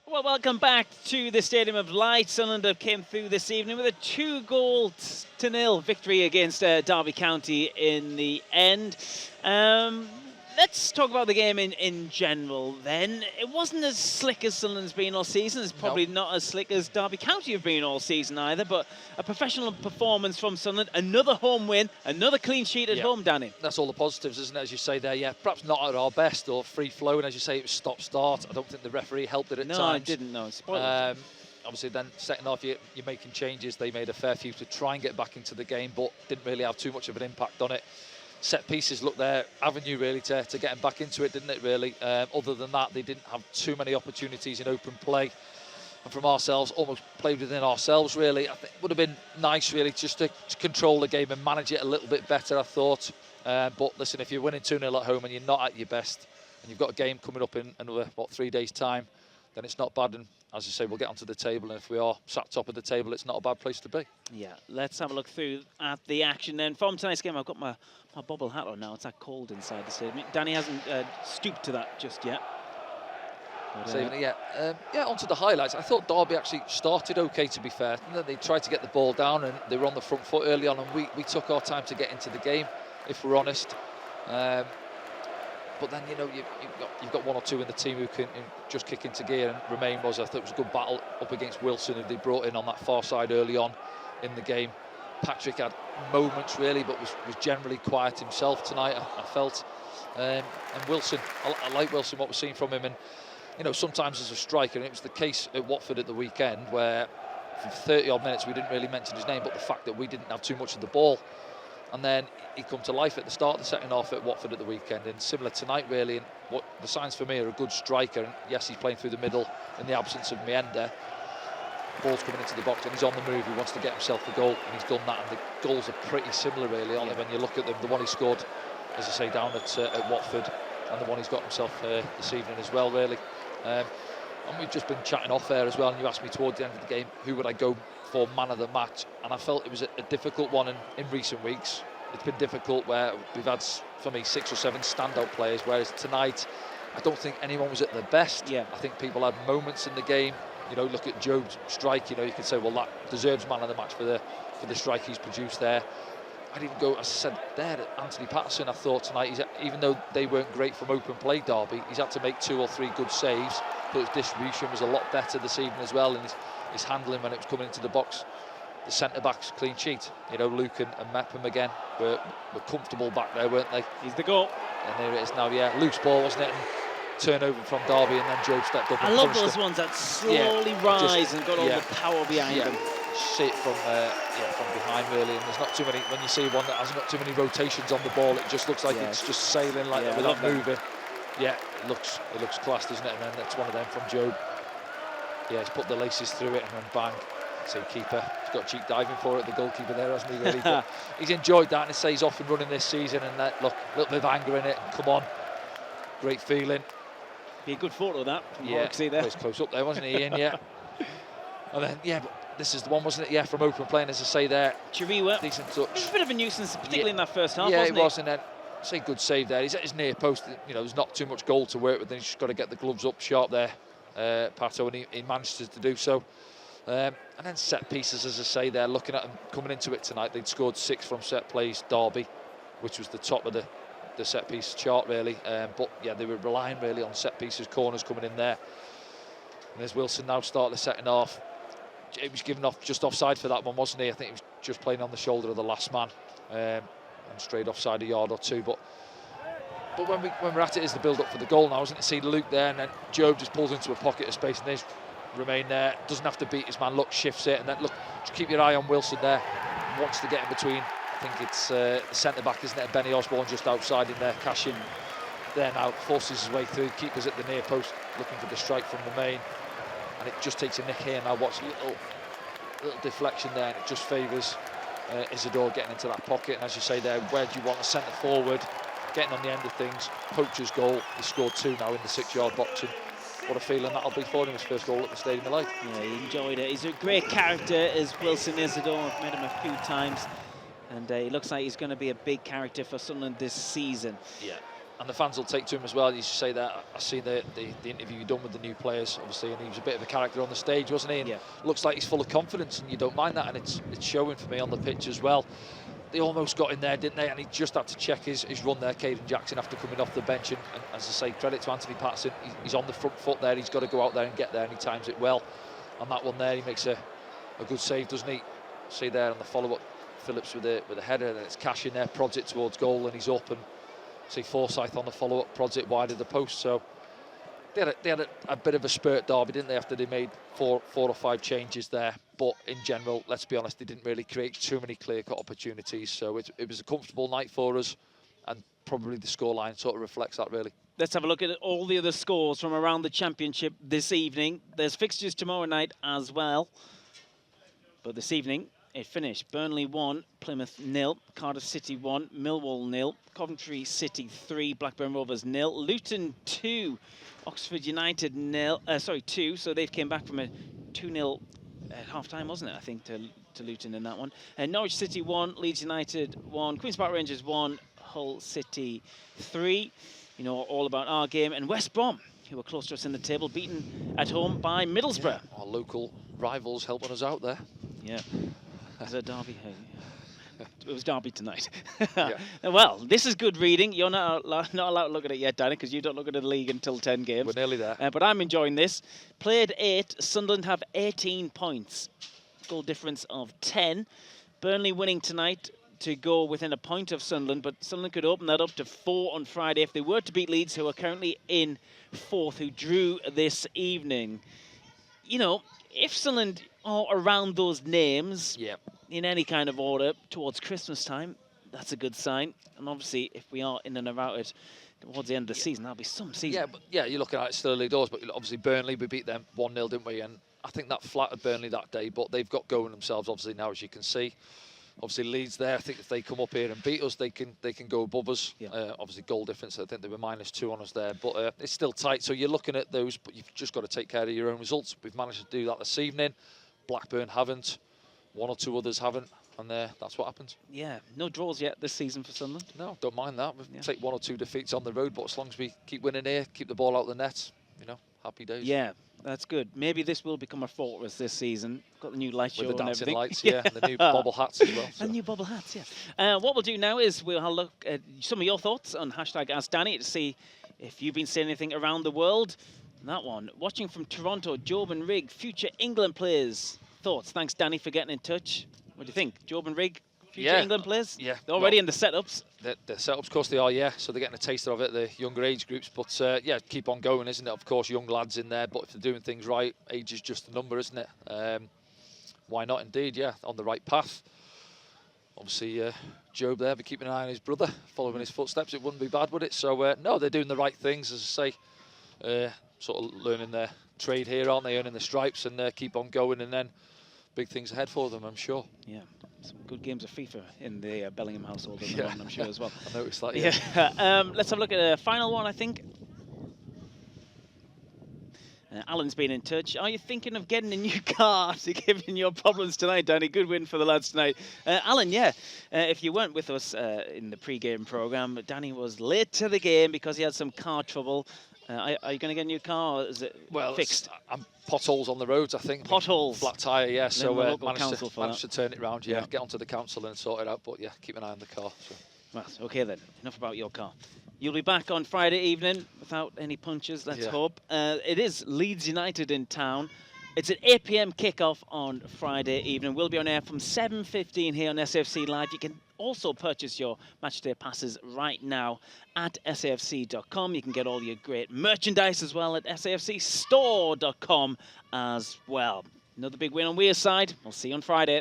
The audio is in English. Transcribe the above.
Well, welcome back to the Stadium of Light. Sunderland came through this evening with a 2-0 victory against Derby County in the end. Let's talk about the game in general then. It wasn't as slick as Sunderland's been all season. It's probably not as slick as Derby County have been all season either, but a professional performance from Sunderland. Another home win, another clean sheet at home, Danny. That's all the positives, isn't it, as you say there? Yeah, perhaps not at our best or free-flowing, as you say, it was stop-start. I don't think the referee helped it at times. No, I didn't know. Obviously, then second half, you're making changes. They made a fair few to try and get back into the game, but didn't really have too much of an impact on it. Set pieces looked their avenue really to get them back into it, didn't it really? Other than that, they didn't have too many opportunities in open play. And from ourselves, almost played within ourselves really. I think it would have been nice really just to control the game and manage it a little bit better, I thought. But listen, if you're winning 2-0 at home and you're not at your best, and you've got a game coming up in another, 3 days' time, then it's not bad. And as I say, we'll get onto the table, and if we are sat top of the table, it's not a bad place to be. Yeah, let's have a look through at the action then. From tonight's game, I've got my bobble hat on now. It's that cold inside the stadium. Danny hasn't stooped to that just yet. But, onto the highlights. I thought Derby actually started okay, to be fair. They tried to get the ball down, and they were on the front foot early on, and we took our time to get into the game, if we're honest. But then, you've got one or two in the team who can just kick into gear, and Remain I thought it was a good battle up against Wilson, who they brought in on that far side early on in the game. Patrick had moments really, but was generally quiet himself tonight, I felt. And Wilson, I like Wilson, what we're seeing from him. And sometimes as a striker, and it was the case at Watford at the weekend, where for 30 odd minutes we didn't really mention his name, but the fact that we didn't have too much of the ball. And then he come to life at the start of the second half at Watford at the weekend, and similar tonight really. And what the signs for me are a good striker, and yes, he's playing through the middle in the absence of Meenda. Ball's coming into the box and he's on the move, he wants to get himself the goal, and he's done that. And the goals are pretty similar really, aren't they, when you look at them? The one he scored, as I say, down at Watford, and the one he's got himself this evening as well really. And we've just been chatting off there as well, and you asked me towards the end of the game who would I go for man of the match, and I felt it was a difficult one in recent weeks. It's been difficult where we've had, for me, 6 or 7 standout players, whereas tonight I don't think anyone was at their best. I think people had moments in the game. Look at Job's strike. You could say, well, that deserves man of the match for the strike he's produced there. I'd even go, as I said there, Anthony Patterson. I thought tonight, even though they weren't great from open play, Derby, he's had to make 2 or 3 good saves. But his distribution was a lot better this evening as well, and his handling when it was coming into the box. The centre-backs clean sheet. Luke and Mepham again were comfortable back there, weren't they? He's the goal. And there it is now, loose ball, wasn't it? And turnover from Derby, and then Job stepped up. I love those ones that slowly rise and got all the power behind them. See it from behind really, and there's not too many. When you see one that hasn't got too many rotations on the ball, it just looks like it's just sailing like that without moving. Yeah, it looks class, doesn't it? And then that's one of them from Job. Yeah, he's put the laces through it, and then bang. So keeper, he's got cheek diving for it, the goalkeeper there, hasn't he really? But he's enjoyed that, and he says he's off and running this season, and look, a little bit of anger in it, and come on, great feeling. Be a good photo of that from Horksey there. He was close up there, wasn't he, Ian? And then, but this is the one, wasn't it? From open play, and as I say there, Chiriwa, decent touch. It was a bit of a nuisance, particularly in that first half, wasn't it? Yeah, it was, and then, say good save there. He's at his near post, there's not too much goal to work with, then he's just got to get the gloves up sharp there, Pato, and he managed to do so. And then set pieces, as I say there, looking at them coming into it tonight, they'd scored 6 from set plays, Derby, which was the top of the set piece chart really. But they were relying really on set pieces, corners coming in there. And as Wilson now started the second half, it was given off just offside for that one, wasn't he? I think he was just playing on the shoulder of the last man, and straight offside a yard or two. But when we're at it, is the build up for the goal now, isn't it? See Luke there, and then Job just pulls into a pocket of space, and there's Remain there, doesn't have to beat his man, look, shifts it, and then look, just keep your eye on Wilson there, wants to get in between. I think it's the centre-back, isn't it? Benny Osborne just outside in there, Cashin there now, forces his way through, keepers at the near post, looking for the strike from Remain, and it just takes a nick here. Now watch, little deflection there, and it just favours Isidore getting into that pocket. And as you say there, where do you want a centre forward, getting on the end of things? Poacher's goal, he scored 2 now in the 6-yard box, and what a feeling that'll be for him, his first goal at the Stadium of Light. Yeah, he enjoyed it. He's a great character, as Wilson Isidore. I've met him a few times, and he looks like he's going to be a big character for Sunderland this season. and the fans will take to him as well. You say that I seen the interview you've done with the new players, obviously, and he was a bit of a character on the stage, wasn't he? And looks like he's full of confidence, and you don't mind that, and it's showing for me on the pitch as well. They almost got in there, didn't they? And he just had to check his run there, Caden Jackson, after coming off the bench. And as I say, credit to Anthony Patterson, he's on the front foot there. He's got to go out there and get there, and he times it well. On that one there, he makes a good save, doesn't he? See there on the follow-up, Phillips with a header, and it's Cash in there, prods it towards goal, and he's up. And see Forsyth on the follow-up, prods it wide of the post. So they had a bit of a spurt, Derby, didn't they, after they made four or five changes there. But in general, let's be honest, they didn't really create too many clear-cut opportunities. So it was a comfortable night for us, and probably the scoreline sort of reflects that, really. Let's have a look at all the other scores from around the Championship this evening. There's fixtures tomorrow night as well. But this evening, it finished. Burnley 1, Plymouth 0, Cardiff City 1, Millwall 0, Coventry City 3, Blackburn Rovers 0, Luton 2, Oxford United 2. So they've came back from a 2-0 at half-time, wasn't it, I think, to Luton in that one. And Norwich City 1, Leeds United 1, Queen's Park Rangers 1, Hull City 3. You know all about our game. And West Brom, who were close to us in the table, beaten at home by Middlesbrough. Yeah, our local rivals helping us out there. Yeah. Is it Derby? It was Derby tonight. Yeah. Well, this is good reading. You're not allowed to look at it yet, Danny, because you don't look at the league until 10 games. We're nearly there. But I'm enjoying this. Played 8. Sunderland have 18 points. Goal difference of 10. Burnley winning tonight to go within a point of Sunderland, but Sunderland could open that up to 4 on Friday if they were to beat Leeds, who are currently in 4th, who drew this evening. You know, if Sunderland are around those names in any kind of order towards Christmas time, that's a good sign. And obviously, if we are in and around it towards the end of the season, that'll be some season. Yeah, you're looking at it still early doors, but obviously Burnley, we beat them 1-0, didn't we? And I think that flattered Burnley that day, but they've got going themselves, obviously, now, as you can see. Obviously, Leeds there, I think if they come up here and beat us, they can go above us. Obviously, goal difference, I think they were -2 on us there. But it's still tight, so you're looking at those, but you've just got to take care of your own results. We've managed to do that this evening. Blackburn haven't. 1 or 2 others haven't. And that's what happens. Yeah, no draws yet this season for Sunderland. No, don't mind that. We'll take 1 or 2 defeats on the road, but as long as we keep winning here, keep the ball out of the net, you know, happy days. Yeah, that's good. Maybe this will become a fortress this season. Got the new light show with the and dancing everything. lights, yeah, and the new bobble hats as well. So. And new bobble hats, yeah. What we'll do now is we'll have a look at some of your thoughts on #AskDanny to see if you've been seeing anything around the world. And that one, watching from Toronto, Job and Rig, future England players. Thoughts? Thanks, Danny, for getting in touch. What do you think? Job and Rig, future England players? Yeah. They're already in the setups. The setups, of course, they are, yeah. So they're getting a taster of it, the younger age groups. But, yeah, keep on going, isn't it? Of course, young lads in there. But if they're doing things right, age is just a number, isn't it? Why not, indeed, yeah, on the right path. Obviously, Job there, but keeping an eye on his brother, following his footsteps. It wouldn't be bad, would it? So, no, they're doing the right things, as I say. Sort of learning their trade here, aren't they? Earning the stripes and keep on going. And then big things ahead for them, I'm sure. Yeah, some good games of FIFA in the Bellingham household at the moment, I'm sure, as well. I noticed that, yeah. Let's have a look at a final one, I think. Alan's been in touch. Are you thinking of getting a new car to give in your problems tonight, Danny? Good win for the lads tonight. Alan, yeah, if you weren't with us in the pre-game programme, Danny was late to the game because he had some car trouble. Are you going to get a new car, or is it fixed? Potholes on the roads, I think. Potholes. Flat tyre, yeah. So managed to turn it round, yeah. Get onto the council and sort it out. But, yeah, keep an eye on the car. So. Right, OK then. Enough about your car. You'll be back on Friday evening without any punches, let's hope. It is Leeds United in town. It's an 8 p.m. kickoff on Friday evening. We'll be on air from 7:15 here on SAFC Live. You can also purchase your matchday passes right now at safc.com. You can get all your great merchandise as well at safcstore.com as well. Another big win on Weir's side. We'll see you on Friday.